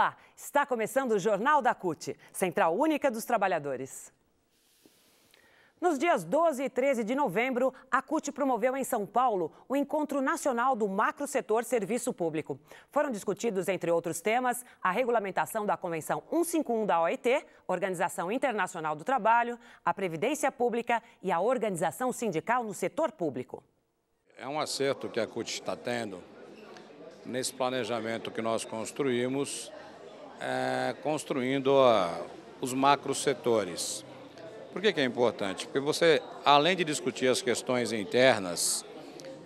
Olá, está começando o Jornal da CUT, Central Única dos Trabalhadores. Nos dias 12 e 13 de novembro, a CUT promoveu em São Paulo o Encontro Nacional do Macrosetor Serviço Público. Foram discutidos, entre outros temas, a regulamentação da Convenção 151 da OIT, Organização Internacional do Trabalho, a Previdência Pública e a organização sindical no setor público. É um acerto que a CUT está tendo nesse planejamento que nós construímos, construindo os macrosetores. Por que é importante? Porque você, além de discutir as questões internas,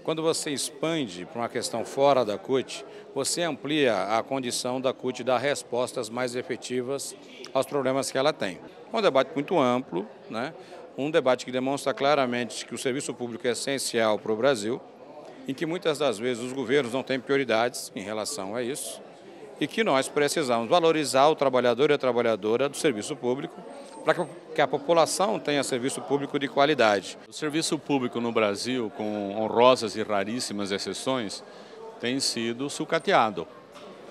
quando você expande para uma questão fora da CUT, você amplia a condição da CUT dar respostas mais efetivas aos problemas que ela tem. É um debate muito amplo, né? Um debate que demonstra claramente que o serviço público é essencial para o Brasil, em que muitas das vezes os governos não têm prioridades em relação a isso, e que nós precisamos valorizar o trabalhador e a trabalhadora do serviço público para que a população tenha serviço público de qualidade. O serviço público no Brasil, com honrosas e raríssimas exceções, tem sido sucateado.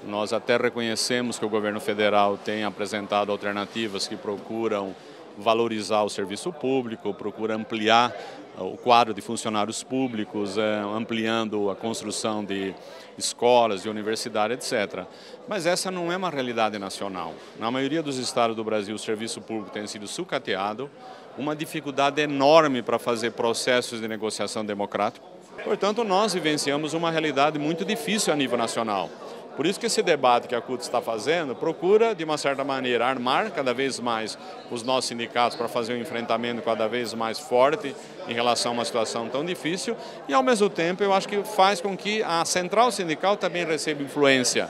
Nós até reconhecemos que o governo federal tem apresentado alternativas que procuram valorizar o serviço público, procura ampliar o quadro de funcionários públicos, ampliando a construção de escolas, de universidade, etc. Mas essa não é uma realidade nacional. Na maioria dos estados do Brasil, o serviço público tem sido sucateado, uma dificuldade enorme para fazer processos de negociação democrática. Portanto, nós vivenciamos uma realidade muito difícil a nível nacional. Por isso que esse debate que a CUT está fazendo procura, de uma certa maneira, armar cada vez mais os nossos sindicatos para fazer um enfrentamento cada vez mais forte em relação a uma situação tão difícil e, ao mesmo tempo, eu acho que faz com que a central sindical também receba influência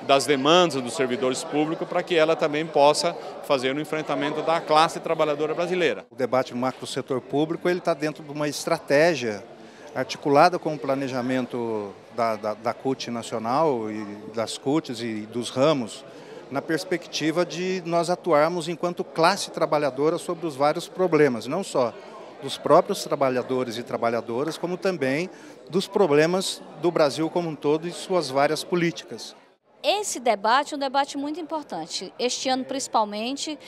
das demandas dos servidores públicos para que ela também possa fazer um enfrentamento da classe trabalhadora brasileira. O debate no macrosetor público está dentro de uma estratégia articulada com o planejamento da CUT nacional e das CUTs e dos ramos, na perspectiva de nós atuarmos enquanto classe trabalhadora sobre os vários problemas, não só dos próprios trabalhadores e trabalhadoras, como também dos problemas do Brasil como um todo e suas várias políticas. Esse debate é um debate muito importante, este ano principalmente,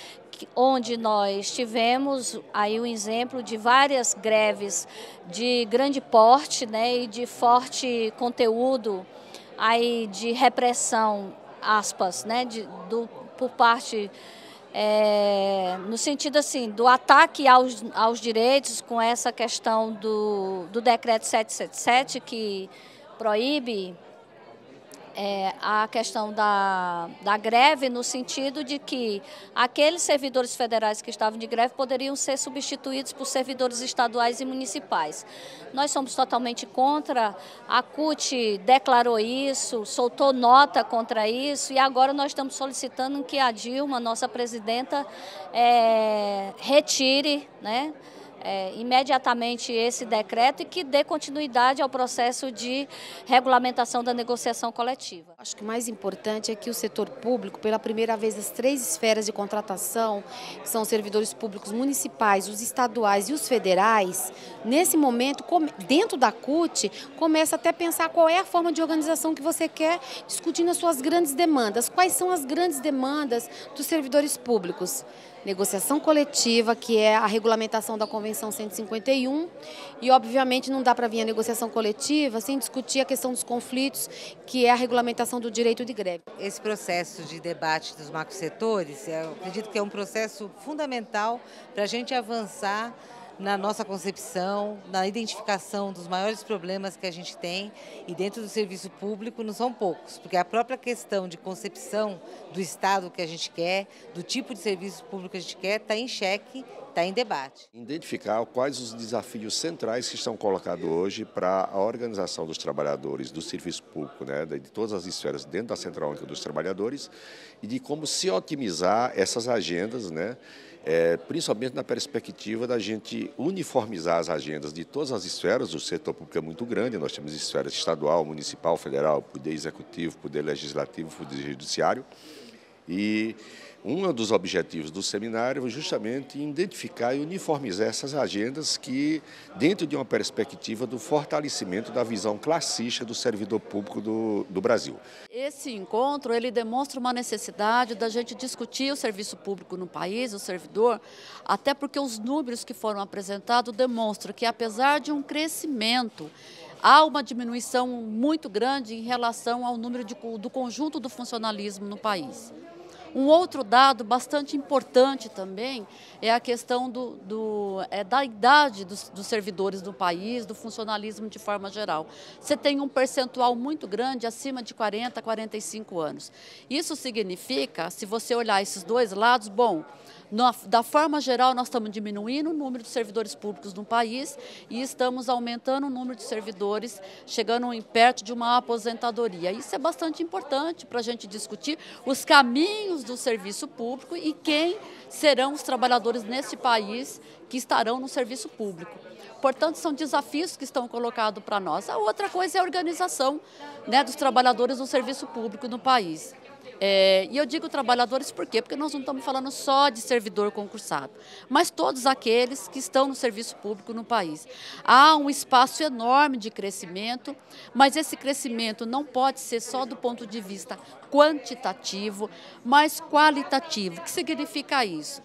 onde nós tivemos aí um exemplo de várias greves de grande porte, né, e de forte conteúdo aí de repressão, aspas, né, por parte, no sentido assim, do ataque aos direitos com essa questão do decreto 777 que proíbe a questão da greve, no sentido de que aqueles servidores federais que estavam de greve poderiam ser substituídos por servidores estaduais e municipais. Nós somos totalmente contra, a CUT declarou isso, soltou nota contra isso e agora nós estamos solicitando que a Dilma, nossa presidenta, retire, né, imediatamente esse decreto e que dê continuidade ao processo de regulamentação da negociação coletiva. Acho que o mais importante é que o setor público, pela primeira vez, as 3 esferas de contratação, que são os servidores públicos municipais, os estaduais e os federais, nesse momento, dentro da CUT, começa até a pensar qual é a forma de organização que você quer, discutindo as suas grandes demandas. Quais são as grandes demandas dos servidores públicos? Negociação coletiva, que é a regulamentação da Convenção 151, e obviamente não dá para vir a negociação coletiva sem discutir a questão dos conflitos, que é a regulamentação do direito de greve. Esse processo de debate dos macrosetores, eu acredito que é um processo fundamental para a gente avançar na nossa concepção, na identificação dos maiores problemas que a gente tem, e dentro do serviço público não são poucos, porque a própria questão de concepção do Estado que a gente quer, do tipo de serviço público que a gente quer, está em xeque, está em debate. Identificar quais os desafios centrais que estão colocados hoje para a organização dos trabalhadores do serviço público, né, de todas as esferas dentro da Central Única dos Trabalhadores, e de como se otimizar essas agendas, né, principalmente na perspectiva da gente uniformizar as agendas de todas as esferas. O setor público é muito grande, nós temos esferas estadual, municipal, federal, poder executivo, poder legislativo, poder judiciário, e Um dos objetivos do seminário é justamente identificar e uniformizar essas agendas que, dentro de uma perspectiva do fortalecimento da visão classista do servidor público do Brasil. Esse encontro, ele demonstra uma necessidade da gente discutir o serviço público no país, o servidor, até porque os números que foram apresentados demonstram que, apesar de um crescimento, há uma diminuição muito grande em relação ao número do conjunto do funcionalismo no país. Um outro dado bastante importante também é a questão da idade dos servidores do país, do funcionalismo de forma geral. Você tem um percentual muito grande, acima de 40 a 45 anos. Isso significa, se você olhar esses dois lados, bom, da forma geral, nós estamos diminuindo o número de servidores públicos no país e estamos aumentando o número de servidores, chegando perto de uma aposentadoria. Isso é bastante importante para a gente discutir os caminhos do serviço público e quem serão os trabalhadores nesse país que estarão no serviço público. Portanto, são desafios que estão colocados para nós. A outra coisa é a organização, né, dos trabalhadores no serviço público no país. E eu digo trabalhadores por quê? Porque nós não estamos falando só de servidor concursado, mas todos aqueles que estão no serviço público no país. Há um espaço enorme de crescimento, mas esse crescimento não pode ser só do ponto de vista quantitativo, mas qualitativo. O que significa isso?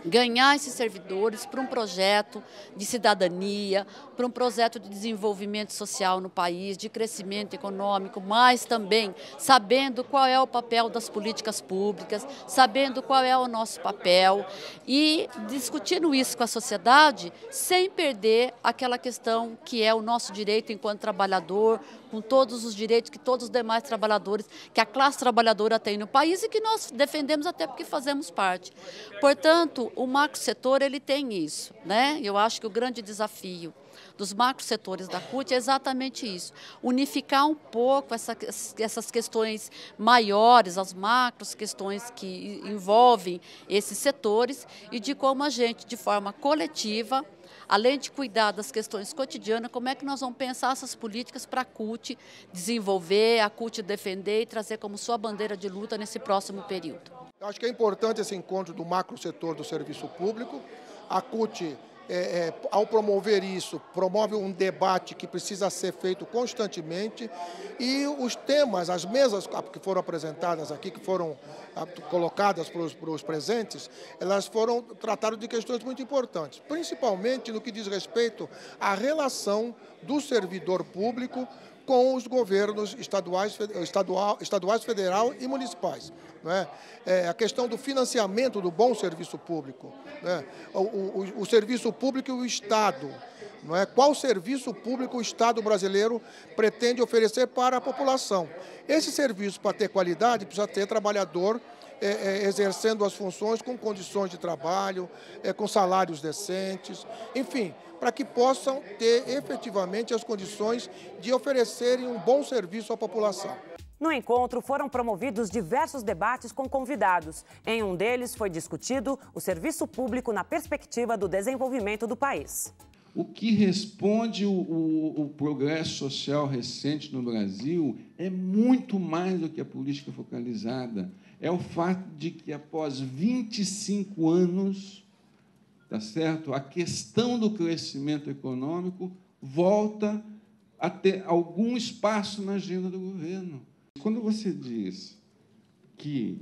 Ganhar esses servidores para um projeto de cidadania, para um projeto de desenvolvimento social no país, de crescimento econômico, mas também sabendo qual é o papel das políticas públicas, sabendo qual é o nosso papel e discutindo isso com a sociedade sem perder aquela questão que é o nosso direito enquanto trabalhador, com todos os direitos que todos os demais trabalhadores, que a classe trabalhadora tem no país e que nós defendemos até porque fazemos parte. Portanto, o macrosetor, ele tem isso, né? Eu acho que o grande desafio dos macrosetores da CUT é exatamente isso, unificar um pouco essas questões maiores, as macros questões que envolvem esses setores e de como a gente, de forma coletiva, além de cuidar das questões cotidianas, como é que nós vamos pensar essas políticas para a CUT desenvolver, a CUT defender e trazer como sua bandeira de luta nesse próximo período. Eu acho que é importante esse encontro do macrosetor do serviço público. A CUT, ao promover isso, promove um debate que precisa ser feito constantemente e os temas, as mesas que foram apresentadas aqui, que foram colocadas para os presentes, elas foram tratadas de questões muito importantes, principalmente no que diz respeito à relação do servidor público com os governos estaduais, federal e municipais. Não é? A questão do financiamento do bom serviço público, né? O serviço público e o Estado. Não é? Qual serviço público o Estado brasileiro pretende oferecer para a população? Esse serviço, para ter qualidade, precisa ter trabalhador exercendo as funções com condições de trabalho, com salários decentes, enfim, para que possam ter efetivamente as condições de oferecerem um bom serviço à população. No encontro foram promovidos diversos debates com convidados. Em um deles foi discutido o serviço público na perspectiva do desenvolvimento do país. O que responde o progresso social recente no Brasil é muito mais do que a política focalizada. É o fato de que, após 25 anos, tá certo? A questão do crescimento econômico volta a ter algum espaço na agenda do governo. Quando você diz que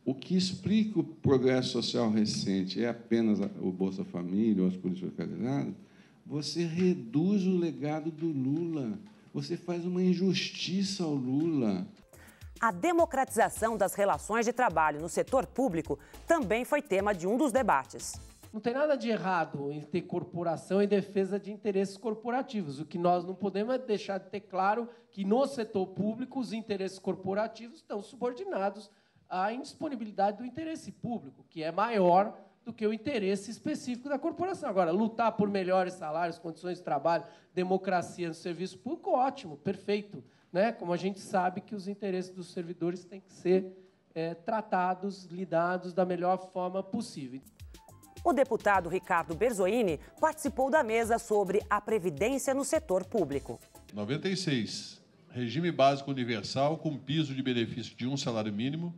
o que explica o progresso social recente é apenas o Bolsa Família ou as políticas focalizadas, você reduz o legado do Lula, você faz uma injustiça ao Lula. A democratização das relações de trabalho no setor público também foi tema de um dos debates. Não tem nada de errado em ter corporação em defesa de interesses corporativos. O que nós não podemos é deixar de ter claro que no setor público os interesses corporativos estão subordinados à indisponibilidade do interesse público, que é maior do que o interesse específico da corporação. Agora, lutar por melhores salários, condições de trabalho, democracia no serviço público, ótimo, perfeito, né? Como a gente sabe que os interesses dos servidores têm que ser tratados, lidados da melhor forma possível. O deputado Ricardo Berzoini participou da mesa sobre a previdência no setor público. 96. Regime básico universal com piso de benefício de um salário mínimo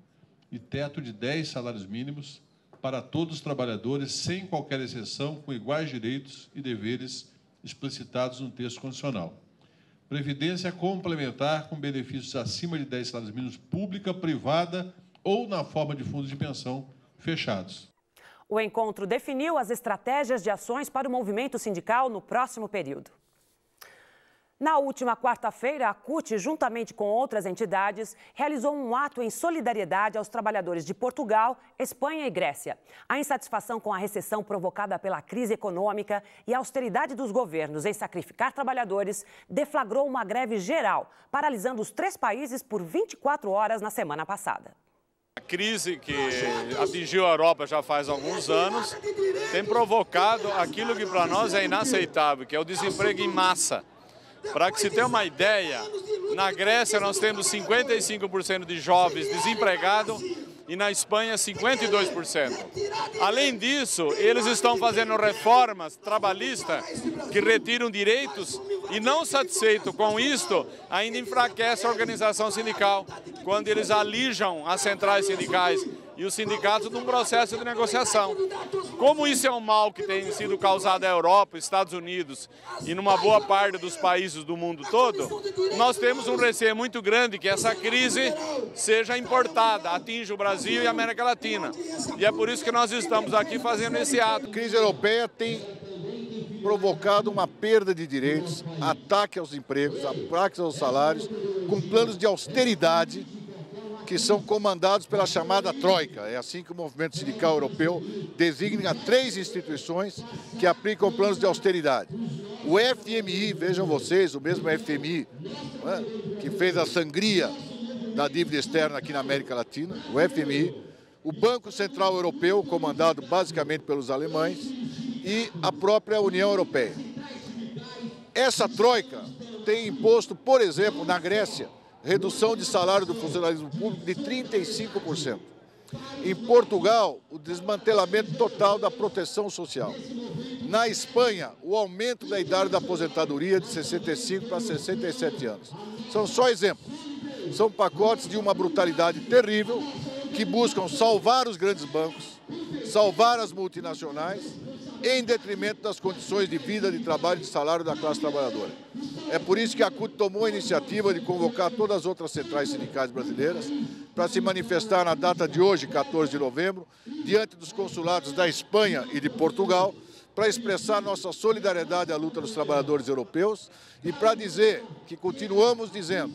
e teto de 10 salários mínimos para todos os trabalhadores, sem qualquer exceção, com iguais direitos e deveres explicitados no texto constitucional. Previdência complementar com benefícios acima de 10 salários mínimos pública, privada ou na forma de fundos de pensão fechados. O encontro definiu as estratégias de ações para o movimento sindical no próximo período. Na última quarta-feira, a CUT, juntamente com outras entidades, realizou um ato em solidariedade aos trabalhadores de Portugal, Espanha e Grécia. A insatisfação com a recessão provocada pela crise econômica e a austeridade dos governos em sacrificar trabalhadores deflagrou uma greve geral, paralisando os 3 países por 24 horas na semana passada. A crise que atingiu a Europa já faz alguns anos tem provocado aquilo que para nós é inaceitável, que é o desemprego em massa. Para que se tenha uma ideia, na Grécia nós temos 55% de jovens desempregados e na Espanha 52%. Além disso, eles estão fazendo reformas trabalhistas que retiram direitos e, não satisfeito com isto, ainda enfraquece a organização sindical, quando eles alijam as centrais sindicais e os sindicatos num processo de negociação. Como isso é um mal que tem sido causado à Europa, Estados Unidos e numa boa parte dos países do mundo todo, nós temos um receio muito grande que essa crise seja importada, atinja o Brasil e a América Latina. E é por isso que nós estamos aqui fazendo esse ato. A crise europeia tem provocado uma perda de direitos, ataque aos empregos, ataques aos salários, com planos de austeridade que são comandados pela chamada Troika. É assim que o movimento sindical europeu designa 3 instituições que aplicam planos de austeridade. O FMI, vejam vocês, o mesmo FMI, né, que fez a sangria da dívida externa aqui na América Latina, o FMI, o Banco Central Europeu, comandado basicamente pelos alemães, e a própria União Europeia. Essa Troika tem imposto, por exemplo, na Grécia, redução de salário do funcionalismo público de 35%. Em Portugal, o desmantelamento total da proteção social. Na Espanha, o aumento da idade da aposentadoria de 65 para 67 anos. São só exemplos. São pacotes de uma brutalidade terrível que buscam salvar os grandes bancos, salvar as multinacionais, em detrimento das condições de vida, de trabalho e de salário da classe trabalhadora. É por isso que a CUT tomou a iniciativa de convocar todas as outras centrais sindicais brasileiras para se manifestar na data de hoje, 14 de novembro, diante dos consulados da Espanha e de Portugal, para expressar nossa solidariedade à luta dos trabalhadores europeus e para dizer que continuamos dizendo: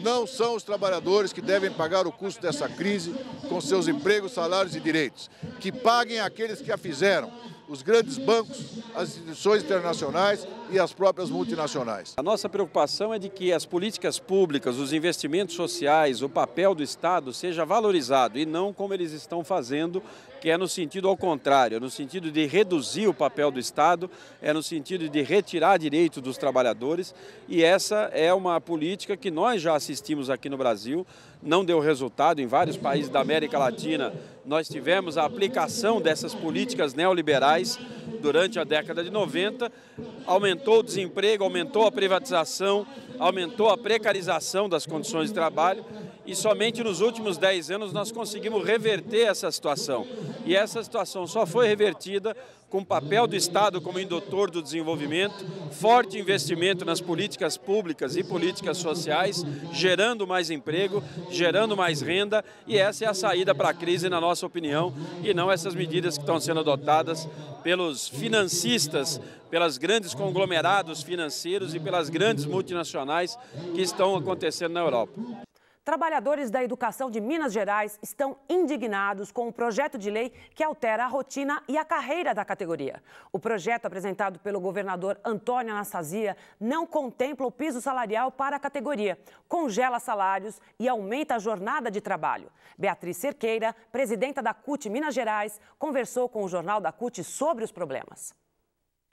não são os trabalhadores que devem pagar o custo dessa crise com seus empregos, salários e direitos. Que paguem aqueles que a fizeram, os grandes bancos, as instituições internacionais e as próprias multinacionais. A nossa preocupação é de que as políticas públicas, os investimentos sociais, o papel do Estado seja valorizado e não como eles estão fazendo, que é no sentido ao contrário, é no sentido de reduzir o papel do Estado, é no sentido de retirar direitos dos trabalhadores, e essa é uma política que nós já assistimos aqui no Brasil, não deu resultado. Em vários países da América Latina nós tivemos a aplicação dessas políticas neoliberais durante a década de 90, aumentou o desemprego, aumentou a privatização, aumentou a precarização das condições de trabalho, e somente nos últimos 10 anos nós conseguimos reverter essa situação. E essa situação só foi revertida com o papel do Estado como indutor do desenvolvimento, forte investimento nas políticas públicas e políticas sociais, gerando mais emprego, gerando mais renda, e essa é a saída para a crise, na nossa opinião, e não essas medidas que estão sendo adotadas pelos financistas, pelos grandes conglomerados financeiros e pelas grandes multinacionais que estão acontecendo na Europa. Trabalhadores da educação de Minas Gerais estão indignados com o projeto de lei que altera a rotina e a carreira da categoria. O projeto apresentado pelo governador Antônio Anastasia não contempla o piso salarial para a categoria, congela salários e aumenta a jornada de trabalho. Beatriz Cerqueira, presidenta da CUT Minas Gerais, conversou com o Jornal da CUT sobre os problemas.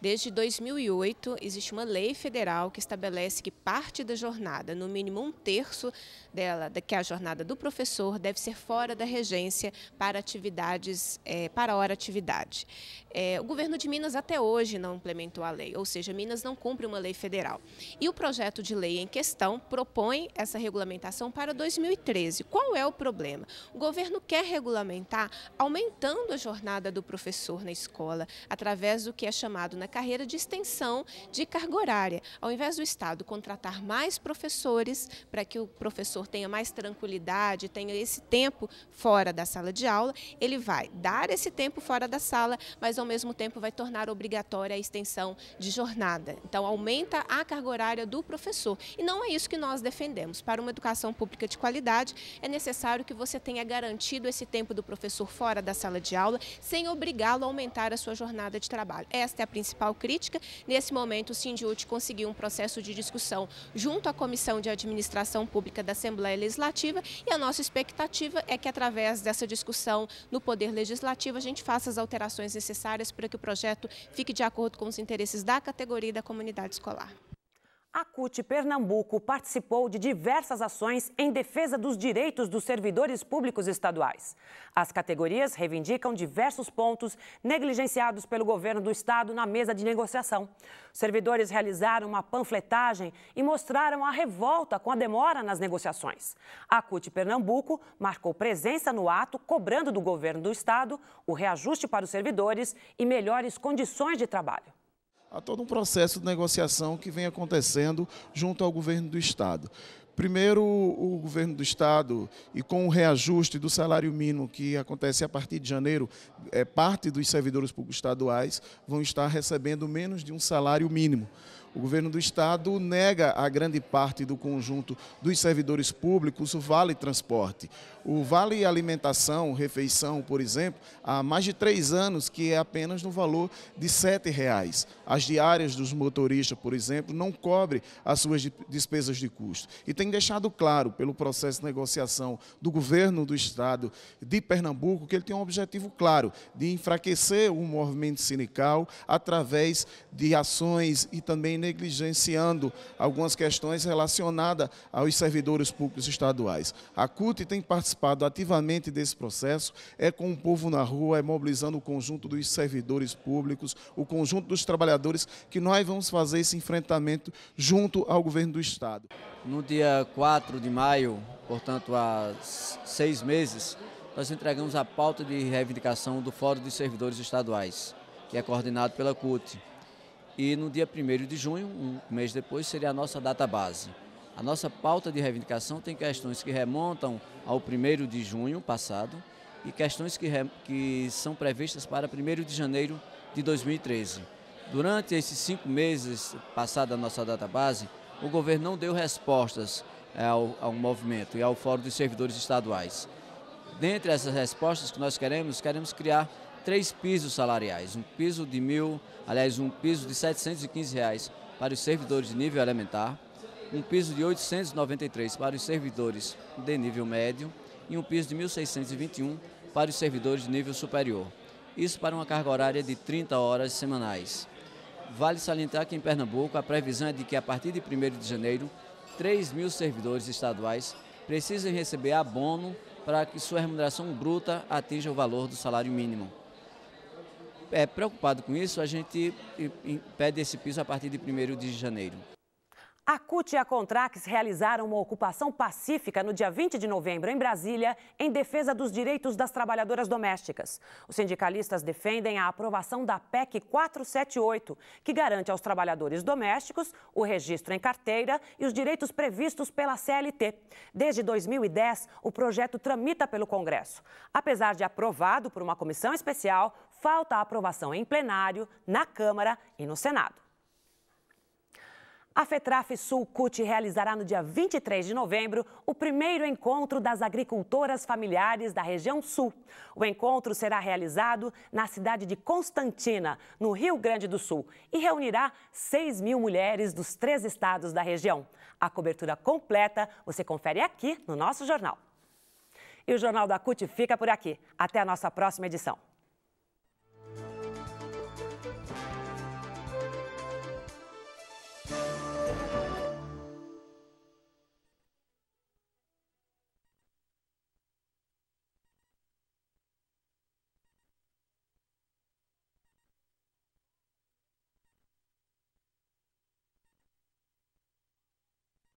Desde 2008, existe uma lei federal que estabelece que parte da jornada, no mínimo 1/3 dela, que é a jornada do professor, deve ser fora da regência para atividades, para hora atividade. O governo de Minas até hoje não implementou a lei, ou seja, Minas não cumpre uma lei federal. E o projeto de lei em questão propõe essa regulamentação para 2013. Qual é o problema? O governo quer regulamentar aumentando a jornada do professor na escola, através do que é chamado na carreira de extensão de carga horária. Ao invés do Estado contratar mais professores para que o professor tenha mais tranquilidade, tenha esse tempo fora da sala de aula, ele vai dar esse tempo fora da sala, mas ao mesmo tempo vai tornar obrigatória a extensão de jornada. Então aumenta a carga horária do professor. E não é isso que nós defendemos. Para uma educação pública de qualidade, é necessário que você tenha garantido esse tempo do professor fora da sala de aula, sem obrigá-lo a aumentar a sua jornada de trabalho. Esta é a principal crítica. Nesse momento, o Sindiúti conseguiu um processo de discussão junto à Comissão de Administração Pública da Assembleia Legislativa e a nossa expectativa é que, através dessa discussão no Poder Legislativo, a gente faça as alterações necessárias para que o projeto fique de acordo com os interesses da categoria e da comunidade escolar. A CUT Pernambuco participou de diversas ações em defesa dos direitos dos servidores públicos estaduais. As categorias reivindicam diversos pontos negligenciados pelo governo do estado na mesa de negociação. Os servidores realizaram uma panfletagem e mostraram a revolta com a demora nas negociações. A CUT Pernambuco marcou presença no ato, cobrando do governo do estado o reajuste para os servidores e melhores condições de trabalho. Há todo um processo de negociação que vem acontecendo junto ao governo do estado. Primeiro, o governo do estado, e com o reajuste do salário mínimo que acontece a partir de janeiro, parte dos servidores públicos estaduais vão estar recebendo menos de um salário mínimo. O governo do estado nega a grande parte do conjunto dos servidores públicos o Vale Transporte. O Vale Alimentação, Refeição, por exemplo, há mais de 3 anos que é apenas no valor de R$ 7,00. As diárias dos motoristas, por exemplo, não cobrem as suas despesas de custo. E tem deixado claro, pelo processo de negociação do governo do estado de Pernambuco, que ele tem um objetivo claro, de enfraquecer o movimento sindical através de ações e também negligenciando algumas questões relacionadas aos servidores públicos estaduais. A CUT tem participado ativamente desse processo, é com o povo na rua, é mobilizando o conjunto dos servidores públicos, o conjunto dos trabalhadores, que nós vamos fazer esse enfrentamento junto ao governo do estado. No dia 4 de maio, portanto há 6 meses, nós entregamos a pauta de reivindicação do Fórum dos Servidores Estaduais, que é coordenado pela CUT. E no dia 1º de junho, um mês depois, seria a nossa data base. A nossa pauta de reivindicação tem questões que remontam ao 1º de junho passado e questões que são previstas para 1º de janeiro de 2013. Durante esses 5 meses passada a nossa data base, o governo não deu respostas ao movimento e ao Fórum dos Servidores Estaduais. Dentre essas respostas que nós queremos criar 3 pisos salariais, um piso de um piso de R$ 715 para os servidores de nível elementar, um piso de R$ 893 para os servidores de nível médio e um piso de R$ 1.621 para os servidores de nível superior. Isso para uma carga horária de 30 horas semanais. Vale salientar que em Pernambuco a previsão é de que a partir de 1º de janeiro, 3.000 servidores estaduais precisem receber abono para que sua remuneração bruta atinja o valor do salário mínimo. Preocupado com isso, a gente pede esse piso a partir de 1º de janeiro. A CUT e a Contrax realizaram uma ocupação pacífica no dia 20 de novembro em Brasília, em defesa dos direitos das trabalhadoras domésticas. Os sindicalistas defendem a aprovação da PEC 478, que garante aos trabalhadores domésticos o registro em carteira e os direitos previstos pela CLT. Desde 2010, o projeto tramita pelo Congresso. Apesar de aprovado por uma comissão especial, falta a aprovação em plenário, na Câmara e no Senado. A FETRAF Sul CUT realizará no dia 23 de novembro o primeiro encontro das agricultoras familiares da região Sul. O encontro será realizado na cidade de Constantina, no Rio Grande do Sul, e reunirá 6.000 mulheres dos 3 estados da região. A cobertura completa você confere aqui no nosso jornal. E o Jornal da CUT fica por aqui. Até a nossa próxima edição.